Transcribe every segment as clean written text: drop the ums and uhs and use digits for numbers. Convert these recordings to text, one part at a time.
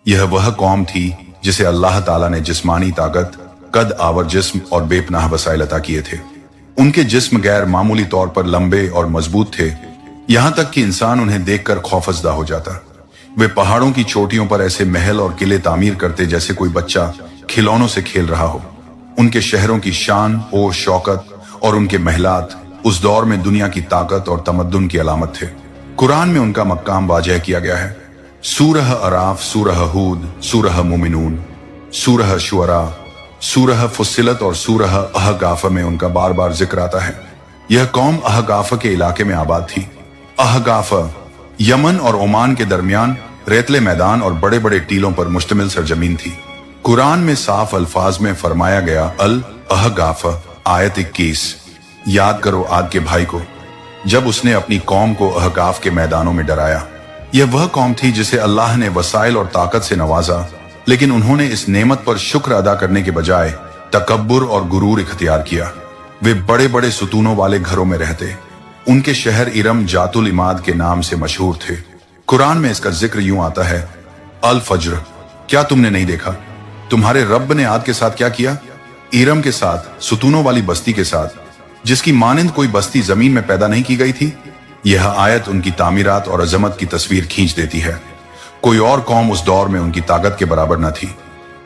यह वह कौम थी जिसे अल्लाह ताला ने जिस्मानी ताकत, कद आवर जिस्म और बेपनाह वसाइल अता किए थे। उनके जिस्म गैर मामूली तौर पर लंबे और मजबूत थे, यहां तक कि इंसान उन्हें देखकर खौफजदा हो जाता। वे पहाड़ों की चोटियों पर ऐसे महल और किले तामीर करते जैसे कोई बच्चा खिलौनों से खेल रहा हो। उनके शहरों की शान और शौकत और उनके महलात उस दौर में दुनिया की ताकत और तमद्दुन की अलामत थे। कुरान में उनका मकाम वाजह किया गया है। सूरह अराफ, सूरह हूद, सूरह मुमिनून, सूरह शुअरा, सूरह फुस्सिलत और सूरह अहगाफ में उनका बार बार जिक्र आता है। यह कौम अहगाफ के इलाके में आबाद थी। अहगाफ यमन और ओमान के दरमियान रेतले मैदान और बड़े बड़े टीलों पर मुश्तमिल सरजमीन थी। कुरान में साफ अल्फाज में फरमाया गया, अल अहगाफ, आयत 21। याद करो आद के भाई को, जब उसने अपनी कौम को अहगाफ के मैदानों में डराया। यह वह कौम थी जिसे अल्लाह ने वसाइल और ताकत से नवाजा, लेकिन उन्होंने इस नेमत पर शुक्र अदा करने के बजाय तकब्बुर और गुरूर इख्तियार किया। वे बड़े बड़े सुतूनों वाले घरों में रहते। उनके शहर इरम जातुल इमाद के नाम से मशहूर थे। कुरान में इसका जिक्र यूं आता है, अल फज्र, क्या तुमने नहीं देखा तुम्हारे रब ने आद के साथ क्या किया? इरम के साथ, सुतूनों वाली बस्ती के साथ, जिसकी मानिंद कोई बस्ती जमीन में पैदा नहीं की गई थी। यह आयत उनकी तामीरात और अजमत की तस्वीर खींच देती है। कोई और कौम उस दौर में उनकी ताकत के बराबर न थी।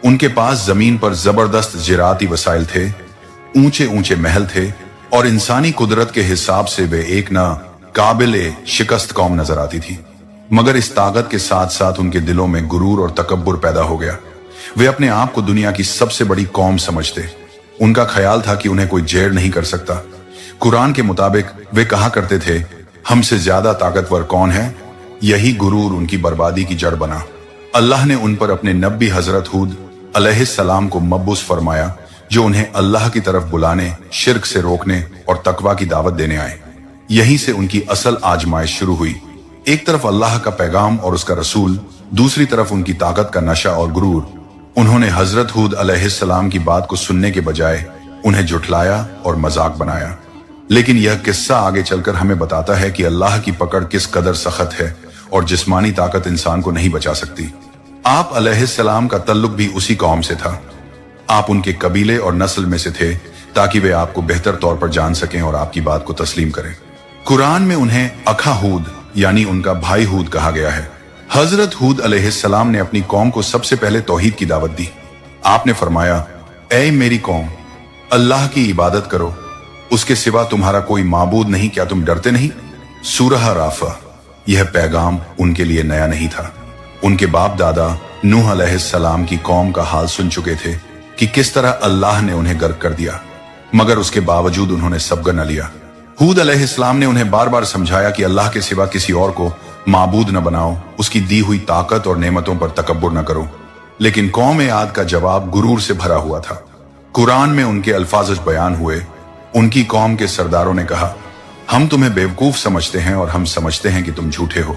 उनके पास जमीन पर जबरदस्त ज़राअती वसाइल थे, ऊंचे ऊंचे महल थे और इंसानी कुदरत के हिसाब से वे एक न काबिले शिकस्त कौम नजर आती थी। मगर इस ताकत के साथ साथ उनके दिलों में गुरूर और तकब्बुर पैदा हो गया। वे अपने आप को दुनिया की सबसे बड़ी कौम समझते। उनका ख्याल था कि उन्हें कोई जेर नहीं कर सकता। कुरान के मुताबिक वे कहा करते थे, हमसे ज्यादा ताकतवर कौन है? यही गुरूर उनकी बर्बादी की जड़ बना। अल्लाह ने उन पर अपने नबी हजरत हूद अलैहिस्सलाम को मबूस फरमाया, जो उन्हें अल्लाह की तरफ बुलाने, शिर्क से रोकने और तकवा की दावत देने आए। यहीं से उनकी असल आजमाइश शुरू हुई। एक तरफ अल्लाह का पैगाम और उसका रसूल, दूसरी तरफ उनकी ताकत का नशा और गुरूर। उन्होंने हजरत हूद अलैहिस्सलाम की बात को सुनने के बजाय उन्हें जुठलाया और मजाक बनाया। लेकिन यह किस्सा आगे चलकर हमें बताता है कि अल्लाह की पकड़ किस कदर सख्त है और जिस्मानी ताकत इंसान को नहीं बचा सकती। आप अलैहिस्सलाम का तल्लुक भी उसी कौम से था। आप उनके कबीले और नस्ल में से थे, ताकि वे आपको बेहतर तौर पर जान सकें और आपकी बात को तस्लीम करें। कुरान में उन्हें अखा हूद यानी उनका भाई हूद कहा गया है। हजरत हूद अलैहिस्सलाम ने अपनी कौम को सबसे पहले तौहीद की दावत दी। आपने फरमाया, ऐ मेरी कौम, अल्लाह की इबादत करो, उसके सिवा तुम्हारा कोई माबूद नहीं, क्या तुम डरते नहीं? सूरह राफा। यह पैगाम उनके लिए नया नहीं था। उनके बाप दादा नूह अलैहिस्सलाम की कौम का हाल सुन चुके थे कि किस तरह अल्लाह ने उन्हें गर्क कर दिया, मगर उसके बावजूद उन्होंने सब्र न लिया। हूद अलैहिस्सलाम ने उन्हें बार बार समझाया कि अल्लाह के सिवा किसी और को माबूद न बनाओ, उसकी दी हुई ताकत और नेमतों पर तकब्बुर न करो। लेकिन कौम आद का जवाब गुरूर से भरा हुआ था। कुरान में उनके अल्फाज बयान हुए। उनकी कौम के सरदारों ने कहा, हम तुम्हें बेवकूफ समझते हैं और हम समझते हैं कि तुम झूठे हो।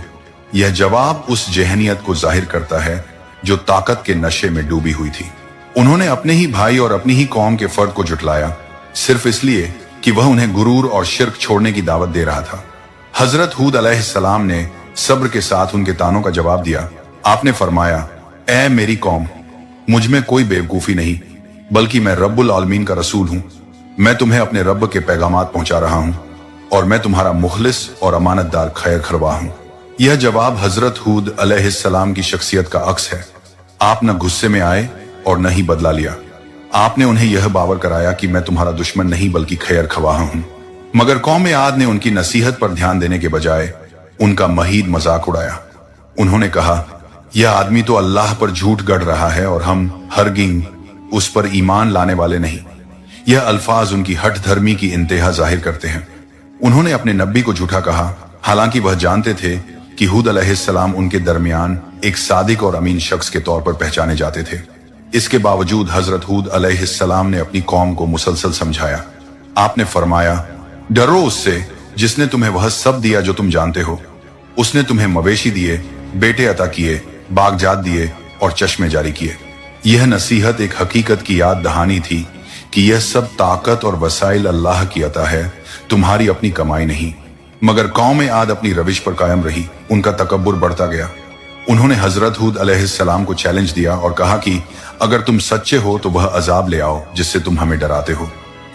यह जवाब उस जहनियत को जाहिर करता है जो ताकत के नशे में डूबी हुई थी। उन्होंने अपने ही भाई और अपनी ही कौम के फर्द को जुटलाया, सिर्फ इसलिए कि वह उन्हें गुरूर और शिर्क छोड़ने की दावत दे रहा था। हजरत हूद अलैहिस्सलाम ने सब्र के साथ उनके तानों का जवाब दिया। आपने फरमाया, ऐ मेरी कौम, मुझ में कोई बेवकूफी नहीं, बल्कि मैं रब्बुल आलमीन का रसूल हूं। मैं तुम्हें अपने रब के पैगामात पहुंचा रहा हूं और मैं तुम्हारा मुखलिस और अमानतदार खैर खरवा हूं। यह जवाब हजरत हूद अलैहिस्सलाम की शख्सियत का अक्स है। आप न गुस्से में आए और न ही बदला लिया। आपने उन्हें यह बावर कराया कि मैं तुम्हारा दुश्मन नहीं बल्कि खैर खवाह हूं। मगर कौम आद ने उनकी नसीहत पर ध्यान देने के बजाय उनका महीद मजाक उड़ाया। उन्होंने कहा, यह आदमी तो अल्लाह पर झूठ गढ़ रहा है और हम हरगिज़ उस पर ईमान लाने वाले नहीं। यह अल्फाज उनकी हठ धर्मी की इंतहा जाहिर करते हैं। उन्होंने अपने नबी को झूठा कहा, हालांकि वह जानते थे कि हूद अलैहिस्सलाम उनके दरमियान एक सादिक और अमीन शख्स के तौर पर पहचाने जाते थे। इसके बावजूद हजरत हूद अलैहिस्सलाम ने अपनी कौम को मुसलसल समझाया। आपने फरमाया, डरो उससे जिसने तुम्हें वह सब दिया जो तुम जानते हो। उसने तुम्हें मवेशी दिए, बेटे अता किए, बागजात दिए और चश्मे जारी किए। यह नसीहत एक हकीकत की याद दहानी थी कि यह सब ताकत और वसाइल अल्लाह की अता है, तुम्हारी अपनी कमाई नहीं। मगर कौम आद अपनी रविश पर कायम रही। उनका तकब्बुर बढ़ता गया। उन्होंने हजरत हूद अलैहिस्सलाम को चैलेंज दिया और कहा कि अगर तुम सच्चे हो तो वह अजाब ले आओ जिससे तुम हमें डराते हो।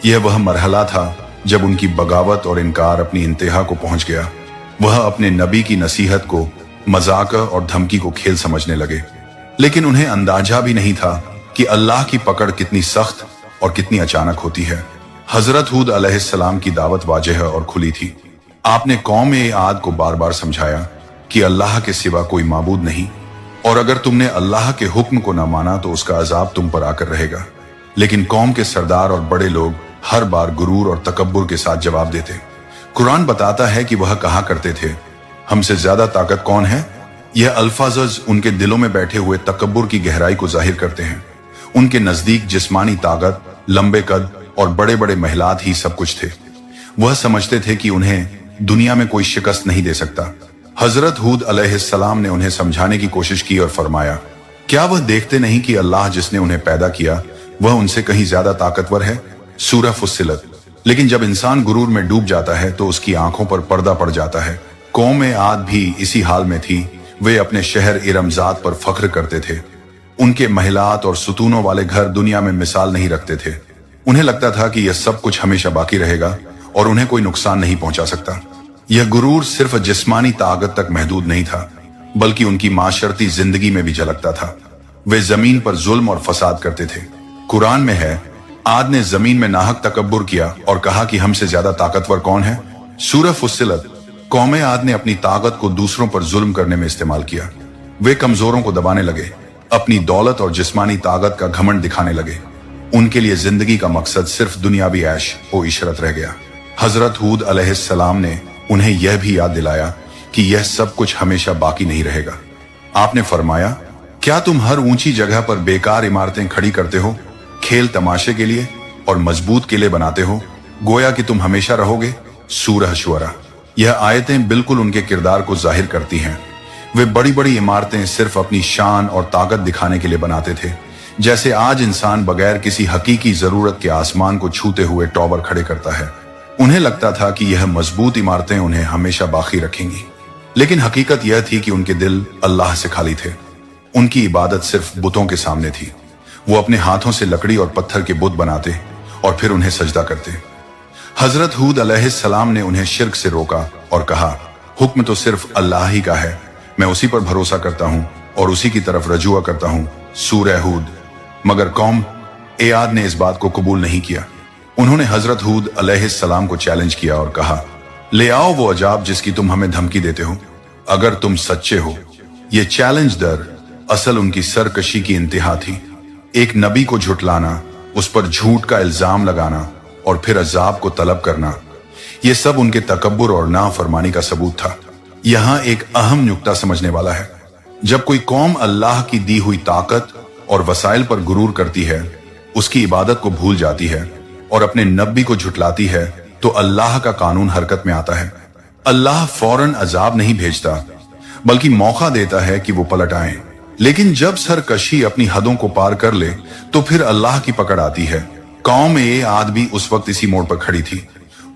यह वह मरहला था जब उनकी बगावत और इनकार अपनी इंतहा को पहुंच गया। वह अपने नबी की नसीहत को मजाक और धमकी को खेल समझने लगे, लेकिन उन्हें अंदाजा भी नहीं था कि अल्लाह की पकड़ कितनी सख्त और कितनी अचानक होती है। हजरत हूद अलैहिस्सलाम की दावत वाजह और खुली थी। आपने कौम आद को बार बार समझाया कि अल्लाह के सिवा कोई माबूद नहीं, और अगर तुमने अल्लाह के हुक्म को न माना तो उसका अजाब तुम पर आकर रहेगा। लेकिन कौम के सरदार और बड़े लोग हर बार गुरूर और तकब्बुर के साथ जवाब देते। कुरान बताता है कि वह कहा करते थे, हमसे ज्यादा ताकत कौन है। यह अल्फाज उनके दिलों में बैठे हुए तकब्बुर की गहराई को जाहिर करते हैं। उनके नजदीक जिस्मानी ताकत, लंबे कद और बड़े बड़े महलात ही सब कुछ थे। वह समझते थे कि उन्हें दुनिया में कोई शिकस्त नहीं दे सकता। हजरत हूद अलैहिस्सलाम ने उन्हें समझाने की कोशिश की और फरमाया, क्या वह देखते नहीं कि अल्लाह जिसने उन्हें पैदा किया वह उनसे कहीं ज्यादा ताकतवर है। सूरह फुस्सिलत। लेकिन जब इंसान गुरूर में डूब जाता है तो उसकी आंखों पर पर्दा पड़ जाता है। कौम आद भी इसी हाल में थी। वे अपने शहर इरमजात पर फख्र करते थे। उनके महिलात और सुतूनों वाले घर दुनिया में मिसाल नहीं रखते थे। उन्हें लगता था कि यह सब कुछ हमेशा बाकी रहेगा और उन्हें कोई नुकसान नहीं पहुंचा सकता। यह गुरूर सिर्फ जिस्मानी ताकत तक महदूद नहीं था, बल्कि उनकी माशरती जिंदगी में भी झलकता था। वे जमीन पर जुल्म और फसाद करते थे। कुरान में है, आद ने जमीन में नाहक तकब्बुर किया और कहा कि हमसे ज्यादा ताकतवर कौन है। सूरह फुस्सिलत। कौम आद ने अपनी ताकत को दूसरों पर जुल्म करने में इस्तेमाल किया। वे कमजोरों को दबाने लगे, अपनी दौलत और जिस्मानी ताकत का घमंड दिखाने लगे। उनके लिए जिंदगी का मकसद सिर्फ दुनियावी ऐश और इशरत रह गया। हजरत हूद अलैहिस्सलाम ने उन्हें यह भी याद दिलाया कि यह सब कुछ हमेशा बाकी नहीं रहेगा। आपने फरमाया, क्या तुम हर ऊंची जगह पर बेकार इमारतें खड़ी करते हो, खेल तमाशे के लिए और मजबूत किले बनाते हो, गोया कि तुम हमेशा रहोगे। सूरह शुअरा। यह आयतें बिल्कुल उनके किरदार को जाहिर करती हैं। वे बड़ी बड़ी इमारतें सिर्फ अपनी शान और ताकत दिखाने के लिए बनाते थे, जैसे आज इंसान बगैर किसी हकीकी जरूरत के आसमान को छूते हुए टॉवर खड़े करता है। उन्हें लगता था कि यह मजबूत इमारतें उन्हें हमेशा बाकी रखेंगी, लेकिन हकीकत यह थी कि उनके दिल अल्लाह से खाली थे। उनकी इबादत सिर्फ बुतों के सामने थी। वो अपने हाथों से लकड़ी और पत्थर के बुत बनाते और फिर उन्हें सजदा करते। हजरत हूद अलैहिस्सलाम ने उन्हें शिर्क से रोका और कहा, हुक्म तो सिर्फ अल्लाह ही का है, मैं उसी पर भरोसा करता हूँ और उसी की तरफ रजुआ करता हूँ। सूरह हूद। मगर कौम आद ने इस बात को कबूल नहीं किया। उन्होंने हजरत हूद अलैहिस्सलाम को चैलेंज किया और कहा, ले आओ वो अजाब जिसकी तुम हमें धमकी देते हो, अगर तुम सच्चे हो। ये चैलेंज दर असल उनकी सरकशी की इंतहा थी। एक नबी को झुटलाना, उस पर झूठ का इल्जाम लगाना और फिर अजाब को तलब करना, यह सब उनके तकब्बुर और नाफरमानी का सबूत था। यहां एक अहम नुक्ता समझने वाला है। जब कोई कौम अल्लाह की दी हुई ताकत और वसाइल पर गुरूर करती है, उसकी इबादत को भूल जाती है और अपने नबी को झुटलाती है, तो अल्लाह का कानून हरकत में आता है। अल्लाह फौरन अजाब नहीं भेजता, बल्कि मौका देता है कि वो पलट आए। लेकिन जब सरकशी अपनी हदों को पार कर ले तो फिर अल्लाह की पकड़ आती है। कौम आद भी उस वक्त इसी मोड़ पर खड़ी थी।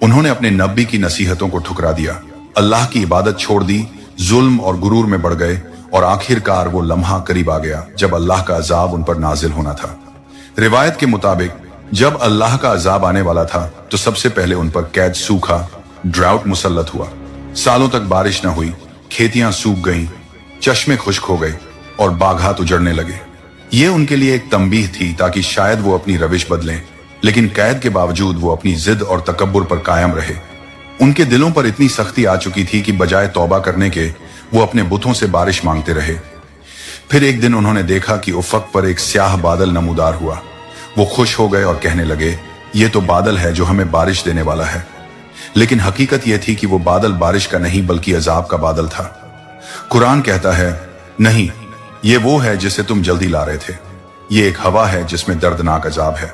उन्होंने अपने नबी की नसीहतों को ठुकरा दिया, अल्लाह की इबादत छोड़ दी, जुल्म और गुरूर में बढ़ गए और आखिरकार वो लम्हा करीब आ गया जब अल्लाह का अजाब उन पर नाजिल होना था। रिवायत के मुताबिक जब अल्लाह का अजाब आने वाला था तो सबसे पहले उन पर कैद, सूखा, ड्राउट मुसल्लत हुआ। सालों तक बारिश न हुई, खेतियां सूख गईं, चश्मे खुश्क हो गए और बागात उजड़ने लगे। ये उनके लिए एक तंबीह थी ताकि शायद वो अपनी रविश बदलें, लेकिन कैद के बावजूद वो अपनी जिद और तकब्बुर पर कायम रहे। उनके दिलों पर इतनी सख्ती आ चुकी थी कि बजाय तौबा करने के वो अपने बुतों से बारिश मांगते रहे। फिर एक दिन उन्होंने देखा कि उफक पर एक स्याह बादल नमूदार हुआ। वो खुश हो गए और कहने लगे, ये तो बादल है जो हमें बारिश देने वाला है। लेकिन हकीकत यह थी कि वो बादल बारिश का नहीं बल्कि अजाब का बादल था। कुरान कहता है, नहीं, ये वो है जिसे तुम जल्दी ला रहे थे। ये एक हवा है जिसमें दर्दनाक अजाब है।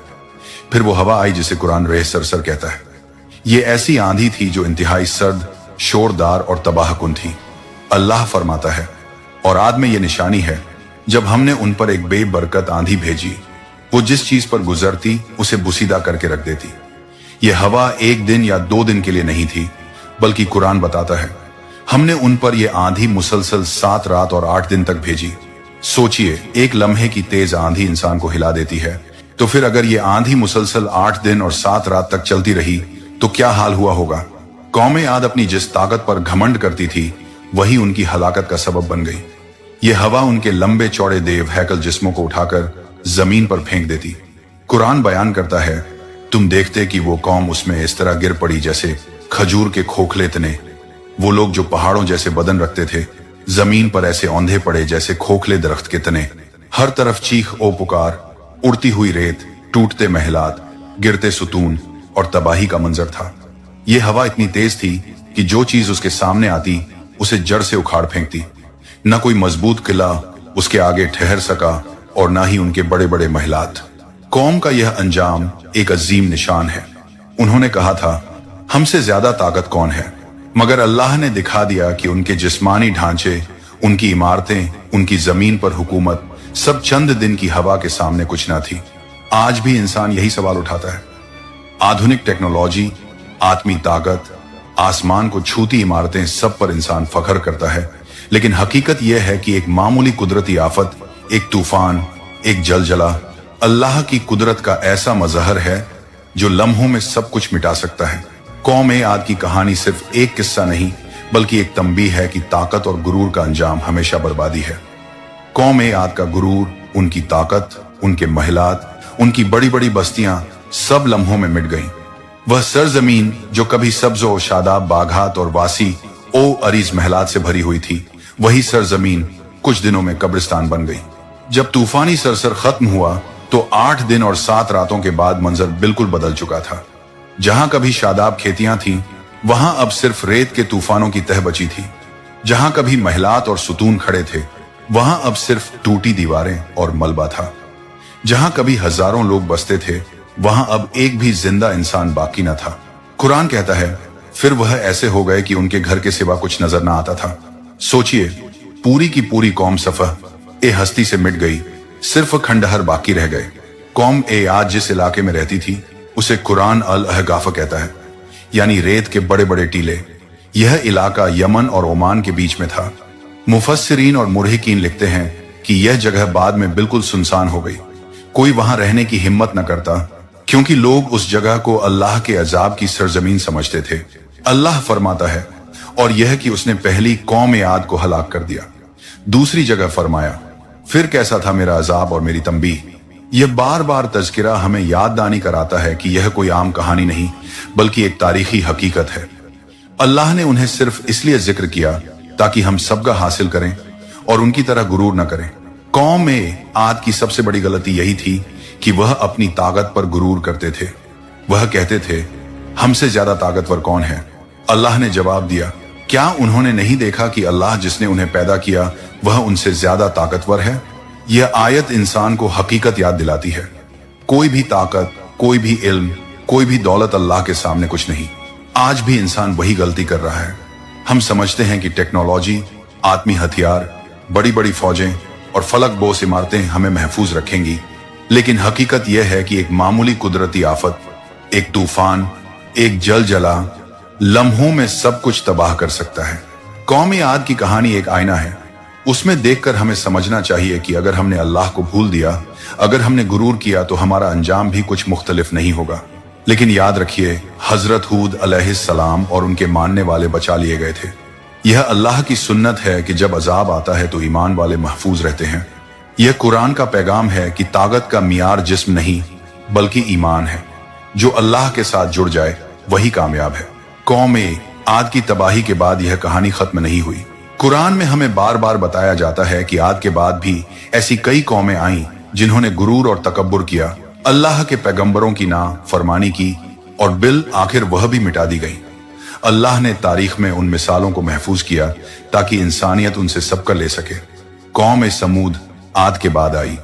फिर वो हवा आई जिसे कुरान रेह सरसर कहता है। ये ऐसी आंधी थी जो इंतहाई सर्द, शोरदार और तबाहकुन थी। अल्लाह फरमाता है, और आद में यह निशानी है जब हमने उन पर एक बेबरकत आंधी भेजी, वो जिस चीज पर गुजरती उसे बुसीदा करके रख देती। यह हवा एक दिन या 2 दिन के लिए नहीं थी, बल्कि कुरान बताता है हमने उन पर यह आंधी मुसलसल 7 रात और 8 दिन तक भेजी। सोचिए, एक लम्हे की तेज आंधी इंसान को हिला देती है, तो फिर अगर ये आंधी मुसलसल 8 दिन और 7 रात तक चलती रही तो क्या हाल हुआ होगा। कौम आद अपनी जिस ताकत पर घमंड करती थी वही उनकी हलाकत का सबब बन गई। ये हवा उनके लंबे चौड़े देव हैकल जिस्मों को उठाकर जमीन पर फेंक देती। कुरान बयान करता है, तुम देखते कि वो कौम उसमें इस तरह गिर पड़ी जैसे खजूर के खोखले तने। वो लोग जो पहाड़ों जैसे बदन रखते थे जमीन पर ऐसे औंधे पड़े जैसे खोखले दरख्त के तने। हर तरफ चीख ओ पुकार, उड़ती हुई रेत, टूटते महलात, गिरते सुतून और तबाही का मंजर था। ये हवा इतनी तेज थी कि जो चीज उसके सामने आती उसे जड़ से उखाड़ फेंकती। न कोई मजबूत किला उसके आगे ठहर सका और न ही उनके बड़े बड़े महलात। कौम का यह अंजाम एक अजीम निशान है। उन्होंने कहा था, हमसे ज्यादा ताकत कौन है, मगर अल्लाह ने दिखा दिया कि उनके जिस्मानी ढांचे, उनकी इमारतें, उनकी जमीन पर हुकूमत सब चंद दिन की हवा के सामने कुछ ना थी। आज भी इंसान यही सवाल उठाता है। आधुनिक टेक्नोलॉजी, आत्मी ताकत, आसमान को छूती इमारतें, सब पर इंसान फख्र करता है, लेकिन हकीकत यह है कि एक मामूली कुदरती आफत, एक तूफान, एक जलजला अल्लाह की कुदरत का ऐसा मजहर है जो लम्हों में सब कुछ मिटा सकता है। कौम आद की कहानी सिर्फ एक किस्सा नहीं बल्कि एक तंबीह है कि ताकत और गुरूर का अंजाम हमेशा बर्बादी है। कौम आद का गुरूर, उनकी ताकत, उनके महलात, उनकी बड़ी बड़ी बस्तियां सब लम्हों में मिट गईं। वह सरजमीन जो कभी सब्जो शादाब बाघात और वासी ओ अरीज महलात से भरी हुई थी, वही सरजमीन कुछ दिनों में कब्रिस्तान बन गई। जब तूफानी सरसर खत्म हुआ तो 8 दिन और 7 रातों के बाद मंजर बिल्कुल बदल चुका था। जहां कभी शादाब खेतियां थीं, वहां अब सिर्फ रेत के तूफानों की तह बची थी। जहां कभी महलात और सुतून खड़े थे, वहां अब सिर्फ टूटी दीवारें और मलबा था। जहां कभी हजारों लोग बसते थे, वहां अब एक भी जिंदा इंसान बाकी न था। कुरान कहता है, फिर वह ऐसे हो गए कि उनके घर के सिवा कुछ नजर न आता था। सोचिए, पूरी की पूरी कौम सफह ए हस्ती से मिट गई, सिर्फ खंडहर बाकी रह गए। कौम आद जिस इलाके में रहती थी उसे कुरान अल अहगाफ कहता है, यानी रेत के बड़े बड़े टीले। यह इलाका यमन और ओमान के बीच में था। मुफस्सिरीन और मुरहिकीन लिखते हैं कि यह जगह बाद में बिल्कुल सुनसान हो गई। कोई वहां रहने की हिम्मत न करता, क्योंकि लोग उस जगह को अल्लाह के अजाब की सरजमीन समझते थे। अल्लाह फरमाता है, और यह कि उसने पहली कौम आद को हलाक कर दिया। दूसरी जगह फरमाया, फिर कैसा था मेरा अजाब और मेरी तंबीह। यह बार बार तज़किरा हमें याद दहानी कराता है कि यह कोई आम कहानी नहीं बल्कि एक तारीखी हकीकत है। अल्लाह ने उन्हें सिर्फ इसलिए जिक्र किया ताकि हम सबका हासिल करें और उनकी तरह गुरूर न करें। कौम आद की सबसे बड़ी गलती यही थी कि वह अपनी ताकत पर गुरूर करते थे। वह कहते थे, हमसे ज्यादा ताकतवर कौन है। अल्लाह ने जवाब दिया, क्या उन्होंने नहीं देखा कि अल्लाह जिसने उन्हें पैदा किया वह उनसे ज्यादा ताकतवर है। यह आयत इंसान को हकीकत याद दिलाती है। कोई भी ताकत, कोई भी इल्म, कोई भी दौलत अल्लाह के सामने कुछ नहीं। आज भी इंसान वही गलती कर रहा है। हम समझते हैं कि टेक्नोलॉजी, आत्मी हथियार, बड़ी बड़ी फौजें और फलक बोस इमारतें हमें महफूज रखेंगी, लेकिन हकीकत यह है कि एक मामूली कुदरती आफत, एक तूफान, एक जलजला लम्हों में सब कुछ तबाह कर सकता है। कौम आद की कहानी एक आईना है। उसमें देखकर हमें समझना चाहिए कि अगर हमने अल्लाह को भूल दिया, अगर हमने गुरूर किया, तो हमारा अंजाम भी कुछ मुख्तलिफ नहीं होगा। लेकिन याद रखिए, हजरत हूद अलैहिस्सलाम और उनके मानने वाले बचा लिए गए थे। यह अल्लाह की सुन्नत है कि जब अजाब आता है तो ईमान वाले महफूज रहते हैं। यह कुरान का पैगाम है कि ताकत का मियार जिस्म नहीं बल्कि ईमान है। जो अल्लाह के साथ जुड़ जाए वही कामयाब है। कौम आद की तबाही के बाद यह कहानी खत्म नहीं हुई। कुरान में हमें बार बार बताया जाता है कि आद के बाद भी ऐसी कई कौमें आईं जिन्होंने गुरूर और तकब्बुर किया, अल्लाह के पैगंबरों की ना फरमानी की और बिल आखिर वह भी मिटा दी गई। अल्लाह ने तारीख में उन मिसालों को महफूज किया ताकि इंसानियत उनसे सबका ले सके। कौम समूद आद के बाद आई।